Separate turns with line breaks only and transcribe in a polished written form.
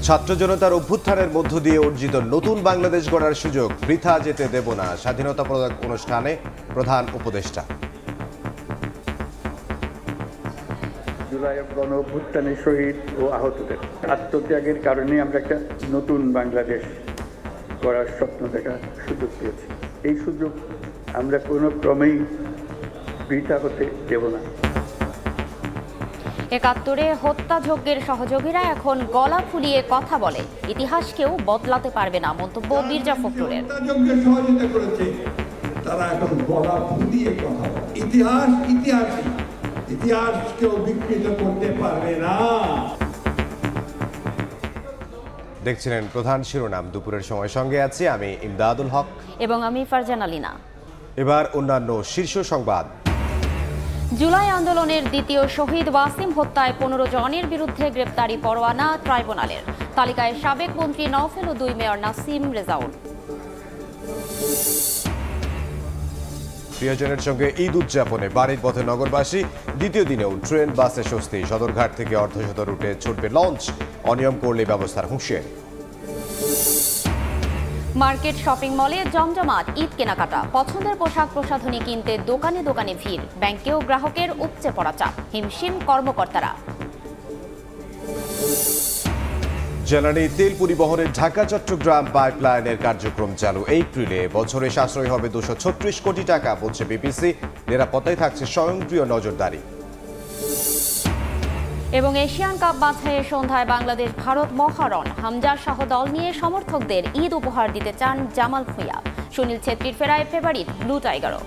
ছাত্র জনতার অভ্যুত্থানের মধ্য দিয়ে অর্জিত নতুন বাংলাদেশ গড়ার সুযোগ বৃথা যেতে দেব না, স্বাধীনতা পদক অনুষ্ঠানে প্রধান উপদেষ্টা।
জুলাইয়ের গণ অভ্যুত্থানে শহীদ ও আহতদের আত্মত্যাগের কারণে আমরা একটা নতুন বাংলাদেশ গড়ার স্বপ্ন দেখার সুযোগ পেয়েছি। এই সুযোগ আমরা কোনো ক্রমেই বৃথা হতে দেব না।
৭১-এ হত্যাযজ্ঞের সহযোগীরা এখন গলা ফুলিয়ে কথা বলে, ইতিহাসকেও বদলাতে পারবে না, মন্তব্য মির্জা ফখরুলের।
হত্যাযজ্ঞে সহযোগিতা করেছে তারা এখন গলা ফুলিয়ে কথা বলে। ইতিহাসকেও বিকৃত করতে পারবে না।
দেখছিলেন প্রধান শিরোনাম। দুপুরের সময় সঙ্গে আছি আমি ইমদাদুল হক
এবং আমি ফারজানা লিনা।
এবার অন্যান্য শীর্ষ সংবাদ।
জুলাই আন্দোলনের দ্বিতীয় শহীদ ওয়াসিম হত্যায় ১৫ জনের বিরুদ্ধে গ্রেপ্তারি পরোয়ানা ট্রাইব্যুনালের। তালিকায় সাবেক মন্ত্রী নওফেল ও ২ মেয়র নাসিম রেজাউল।
প্রিয়জনের সঙ্গে ঈদ উদযাপনে বাড়ির পথে নগরবাসী। দ্বিতীয় দিনেও ট্রেন বাসে স্বস্তি। সদরঘাট থেকে অর্ধশত রুটে ছুটবে লঞ্চ। অনিয়ম করলে ব্যবস্থার হুঁশিয়ারি।
মার্কেট শপিং মলে জমজমাট ঈদ কেনাকাটা। পছন্দের পোশাক প্রসাধনী কিনতে দোকানে দোকানে ভিড়। ব্যাংকেও গ্রাহকের উপচে পড়া চাপ, হিমশিম কর্মকর্তারা।
জ্বালানি তেল পরিবহনের ঢাকা চট্টগ্রাম পাইপলাইনের কার্যক্রম চালু। এপ্রিলে বছরে সাশ্রয় হবে ২৩৬ কোটি টাকা, বলছে বিপিসি। নিরাপত্তায় থাকছে স্বয়ংক্রিয় নজরদারি।
এবং এশিয়ান কাপ বাছাইয়ে সন্ধ্যায় বাংলাদেশ ভারত মহারণ। হামজা সহ দল নিয়ে সমর্থকদের ঈদ উপহার দিতে চান জামাল ভুঁইয়া। সুনীল ছেত্রীর ফেরায় ফেভারিট ব্লু টাইগারও।